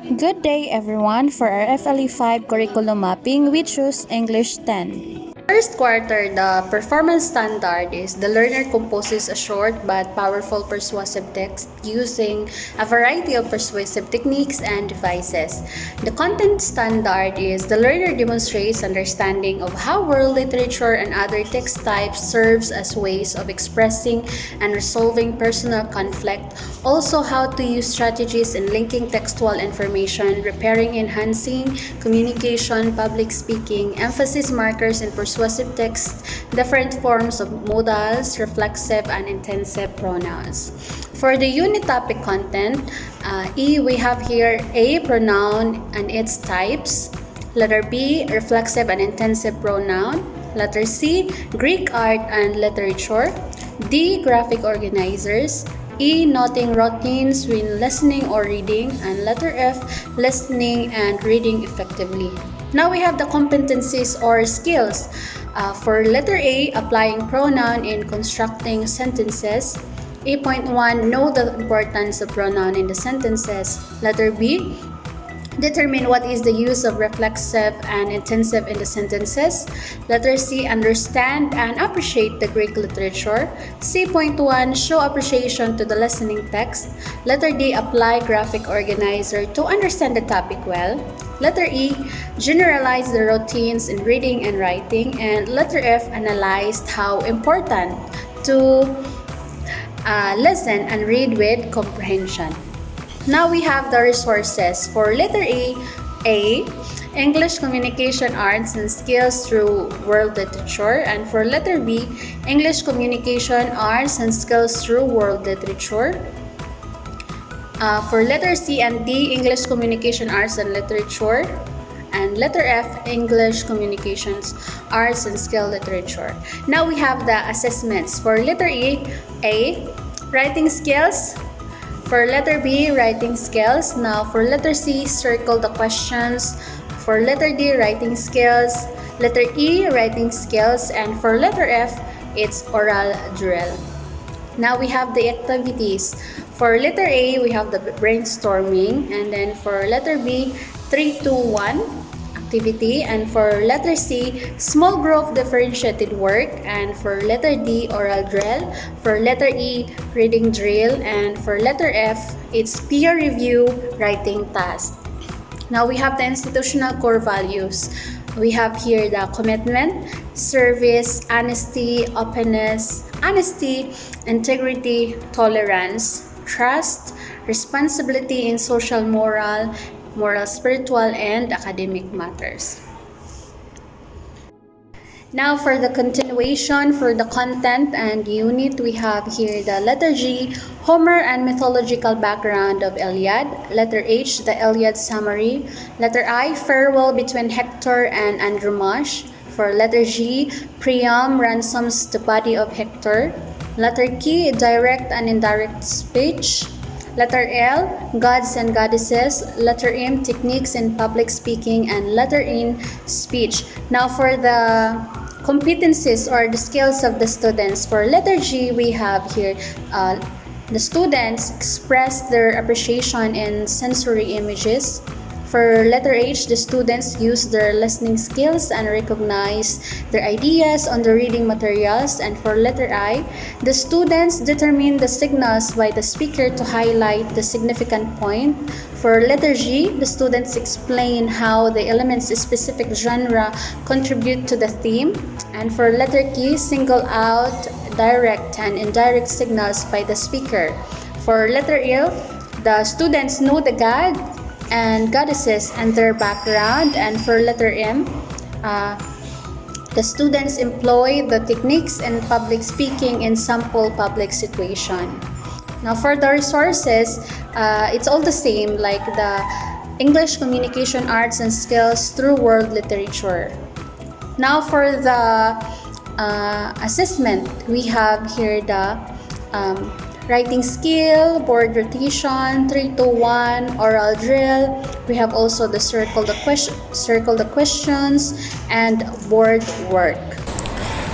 Good day everyone. For our FLE 5 curriculum mapping, we choose English 10. First quarter, the performance standard is the learner composes a short but powerful persuasive text using a variety of persuasive techniques and devices. The content standard is the learner demonstrates understanding of how world literature and other text types serves as ways of expressing and resolving personal conflict, also how to use strategies in linking textual information, repairing, enhancing communication, public speaking, emphasis markers in persuasive text, different forms of modals, reflexive and intensive pronouns. For the unit topic content, we have here A, pronoun and its types. Letter B, reflexive and intensive pronoun. Letter C, Greek art and literature. D, graphic organizers. E, noting routines when listening or reading. And letter F, listening and reading effectively. Now we have the competencies or skills. For letter A, applying pronoun in constructing sentences. A.1, know the importance of pronoun in the sentences. Letter B, determine what is the use of reflexive and intensive in the sentences. Letter C, understand and appreciate the Greek literature. C.1, show appreciation to the listening text. Letter D, apply graphic organizer to understand the topic well. Letter E, generalize the routines in reading and writing. And letter F, analyzed how important to listen and read with comprehension. Now we have the resources. For letter A, English communication arts and skills through world literature. And for letter B, English communication arts and skills through world literature. For letter C and D, English communication arts and literature. And letter F, English communications arts and skill literature. Now we have the assessments. For letter A, writing skills. For letter B, writing skills. Now for letter C, circle the questions. For letter D, writing skills. Letter E, writing skills. And for letter F, it's oral drill. Now we have the activities. For letter A, we have the brainstorming. And then for letter B, 3, 2, 1 activity. And for letter C, small group differentiated work. And for letter D, oral drill. For letter E, reading drill. And for letter F, it's peer review writing task. Now we have the institutional core values. We have here the commitment, service, honesty, openness, integrity, tolerance, trust, responsibility in social moral, spiritual, and academic matters. Now for the continuation, for the content and unit, we have here the letter G, Homer and mythological background of Iliad. Letter H, the Iliad summary. Letter I, farewell between Hector and Andromache. For letter G, Priam ransoms the body of Hector. Letter K, direct and indirect speech. Letter L, gods and goddesses. Letter M, techniques in public speaking. And letter N, speech. Now for the competencies or the skills of the students. For letter G, we have here the students express their appreciation in sensory images. For letter H, the students use their listening skills and recognize their ideas on the reading materials. And for letter I, the students determine the signals by the speaker to highlight the significant point. For letter G, the students explain how the elements of specific genre contribute to the theme. And for letter K, single out direct and indirect signals by the speaker. For letter L, the students know the god and goddesses and their background. And for letter M, the students employ the techniques in public speaking in sample public situation. Now for the resources, it's all the same like the English communication arts and skills through world literature. Now for the assessment, we have here the writing skill, board rotation, 3, 2, 1, oral drill. We have also the circle the questions and board work.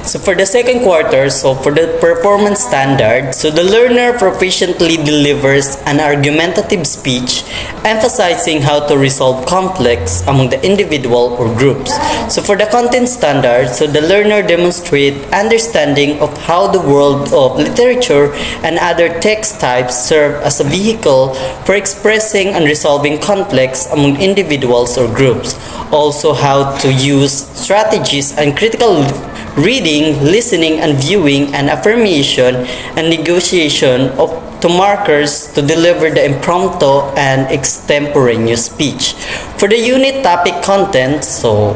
So for the second quarter, so for the performance standard, so the learner proficiently delivers an argumentative speech emphasizing how to resolve conflicts among the individual or groups. So for the content standard, so the learner demonstrates understanding of how the world of literature and other text types serve as a vehicle for expressing and resolving conflicts among individuals or groups. Also how to use strategies and critical reading, listening, and viewing, and affirmation and negotiation of to markers to deliver the impromptu and extemporaneous speech. For the unit topic content, so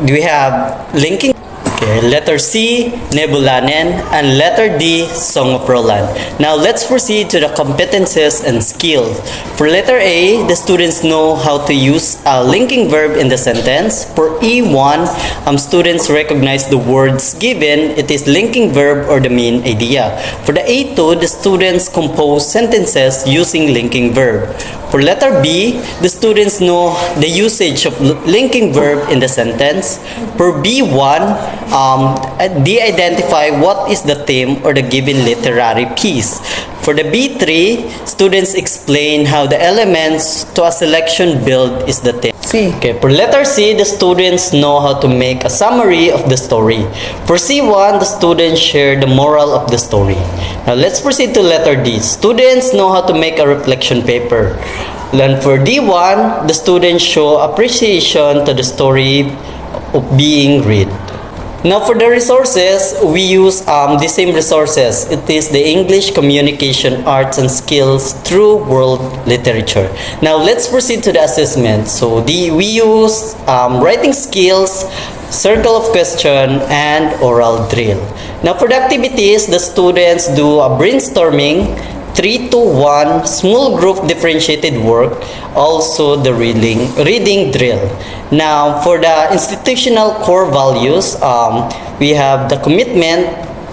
we have linking. Okay, letter C, Nebulanen, and letter D, Song of Roland. Now let's proceed to the competences and skills. For letter A, the students know how to use a linking verb in the sentence. For E1, students recognize the words given. It is linking verb or the main idea. For the A2, the students compose sentences using linking verb. For letter B, the students know the usage of linking verb in the sentence. For B1, they identify what is the theme or the given literary piece. For the B3, students explain how the elements to a selection build is the theme. Okay, for letter C, the students know how to make a summary of the story. For C1, the students share the moral of the story. Now let's proceed to letter D. Students know how to make a reflection paper. Then for D1, the students show appreciation to the story of being read. Now for the resources, we use the same resources. It is the English Communication Arts and Skills through World Literature. Now let's proceed to the assessment. So we use writing skills, circle of question, and oral drill. Now for the activities, the students do a brainstorming, 3-to-1 small group differentiated work, also the reading drill. Now for the institutional core values, we have the commitment,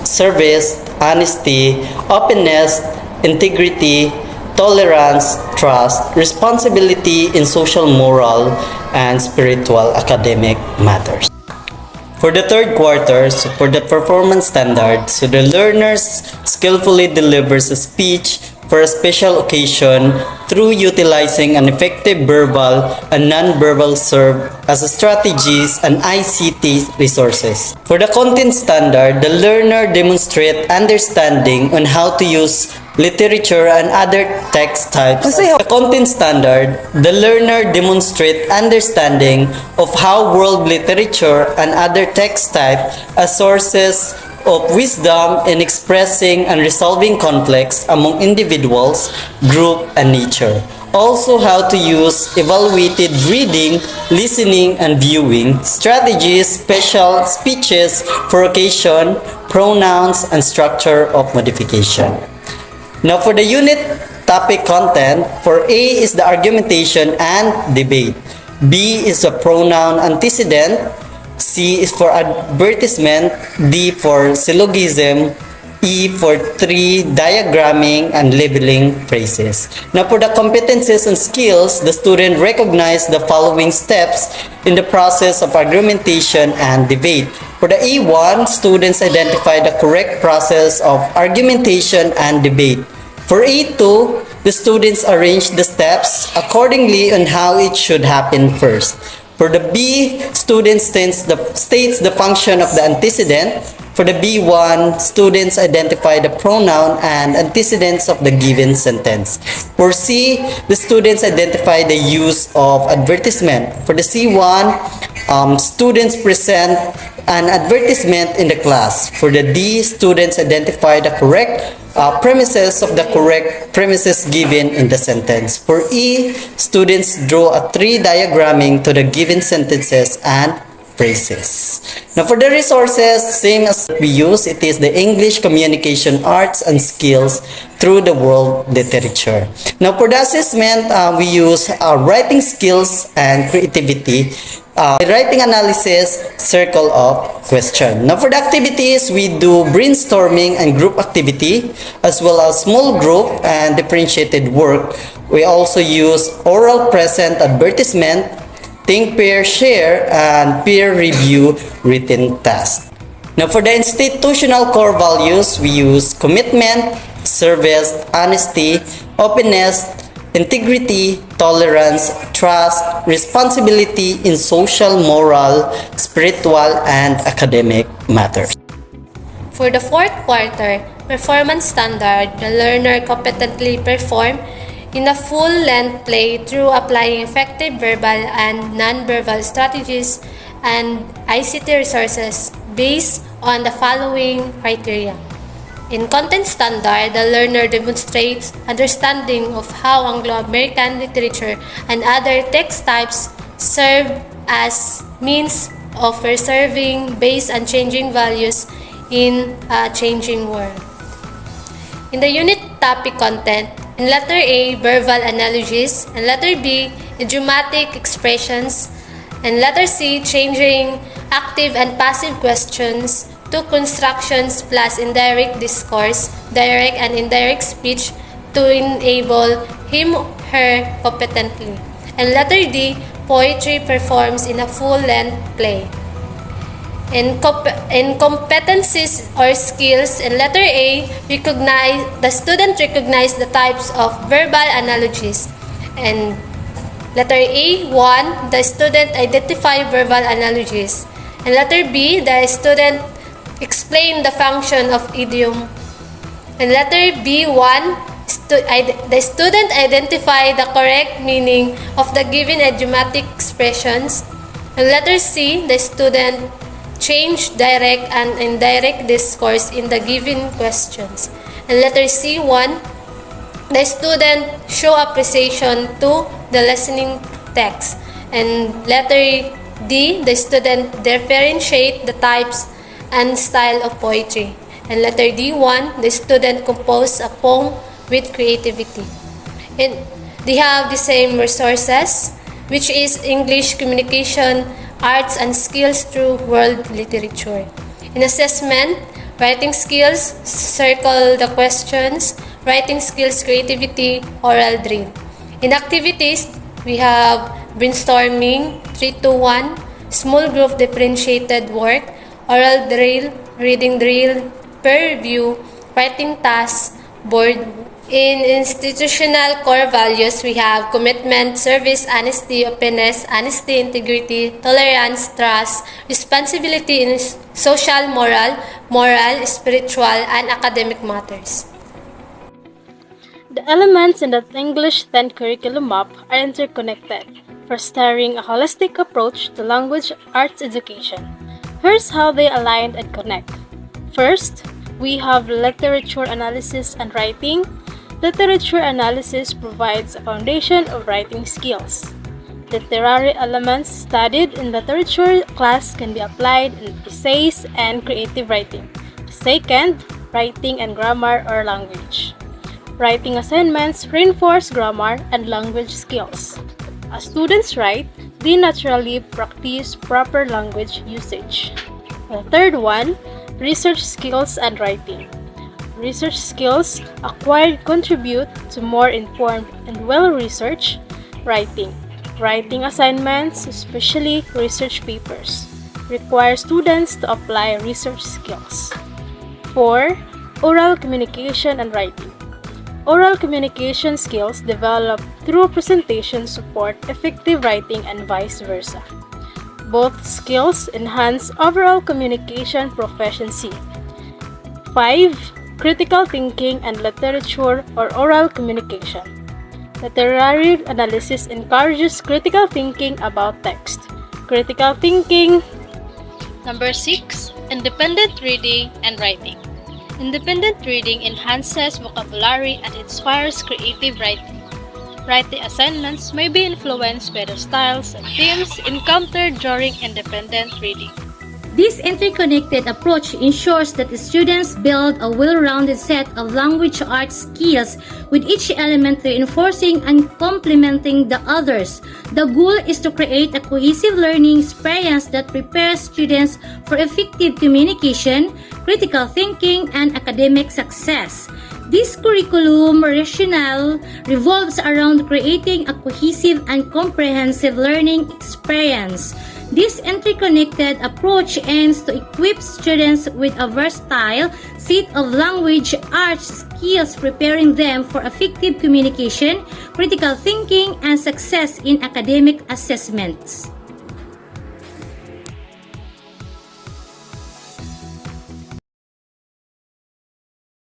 service, honesty, openness, integrity, tolerance, trust, responsibility in social, moral, and spiritual academic matters. For the third quarter, so for the performance standard, so the learners skillfully delivers a speech for a special occasion through utilizing an effective verbal and non-verbal serve as strategies and ICT resources. For the content standard, the learner demonstrates understanding on how to use literature and other text types. The content standard, the learner demonstrates understanding of how world literature and other text types as sources of wisdom in expressing and resolving conflicts among individuals, group, and nature. Also how to use evaluated reading, listening, and viewing, strategies, special speeches for occasion, pronouns, and structure of modification. Now for the unit topic content, for A is the argumentation and debate. B is a pronoun antecedent. C is for advertisement. D for syllogism. E for 3 diagramming and labeling phrases. Now for the competencies and skills, the student recognize the following steps in the process of argumentation and debate. For the A1, students identify the correct process of argumentation and debate. For A2, the students arrange the steps accordingly on how it should happen first. For the B, students states the function of the antecedent. For the B1, students identify the pronoun and antecedents of the given sentence. For C, the students identify the use of advertisement. For the C1, students present an advertisement in the class. For the D, students identify the correct premises of the correct premises given in the sentence. For E, students draw a tree diagramming to the given sentences and phrases. Now for the resources, same as we use, it is the English Communication Arts and Skills through the World Literature. Now for the assessment, we use writing skills and creativity, writing analysis, circle of question. Now for the activities, we do brainstorming and group activity, as well as small group and differentiated work. We also use oral present advertisement, think, pair, share, and peer review written task. Now for the institutional core values, we use commitment, service, honesty, openness, integrity, tolerance, trust, responsibility in social, moral, spiritual, and academic matters. For the fourth quarter, performance standard, the learner competently perform in a full-length play through applying effective verbal and non-verbal strategies and ICT resources based on the following criteria. In content standard, the learner demonstrates understanding of how Anglo-American literature and other text types serve as means of preserving base and changing values in a changing world. In the unit topic content, in letter A, verbal analogies, and letter B, idiomatic expressions, and letter C, changing active and passive questions to constructions plus indirect discourse, direct and indirect speech to enable him/her competently. And letter D, poetry performs in a full-length play. In competencies or skills, in letter A, the student recognize the types of verbal analogies. And letter A, 1, the student identify verbal analogies. And letter B, the student explain the function of idiom. And letter B1, the student identify the correct meaning of the given idiomatic expressions. And letter C, the student change direct and indirect discourse in the given questions. And letter C1, the student show appreciation to the listening text. And letter D, the student differentiate the types and style of poetry. And letter D1, the student compose a poem with creativity. And they have the same resources, which is English communication, arts and skills through world literature. In assessment, writing skills, circle the questions, writing skills, creativity, oral drill. In activities, we have brainstorming, 3-2-1, small group differentiated work, oral drill, reading drill, peer review, writing tasks, board. In institutional core values, we have commitment, service, honesty, openness, honesty, integrity, tolerance, trust, responsibility in social, moral, spiritual, and academic matters. The elements in the English 10 curriculum map are interconnected, fostering a holistic approach to language arts education. Here's how they align and connect. First, we have literature analysis and writing. Literature analysis provides a foundation of writing skills. Literary elements studied in literature class can be applied in essays and creative writing. Second, writing and grammar or language. Writing assignments reinforce grammar and language skills. As students write, they naturally practice proper language usage. The third one, research skills and writing. Research skills acquired contribute to more informed and well-researched writing. Writing assignments, especially research papers, require students to apply research skills. 4. Oral communication and writing. Oral communication skills developed through presentation support effective writing and vice versa. Both skills enhance overall communication proficiency. 5. Critical thinking and literature or oral communication. Literary analysis encourages critical thinking about text. Critical thinking. Number 6. Independent reading and writing. Independent reading enhances vocabulary and inspires creative writing. Writing assignments may be influenced by the styles and themes encountered during independent reading. This interconnected approach ensures that the students build a well-rounded set of language arts skills, with each element reinforcing and complementing the others. The goal is to create a cohesive learning experience that prepares students for effective communication, critical thinking, and academic success. This curriculum rationale revolves around creating a cohesive and comprehensive learning experience. This interconnected approach aims to equip students with a versatile set of language arts skills, preparing them for effective communication, critical thinking, and success in academic assessments.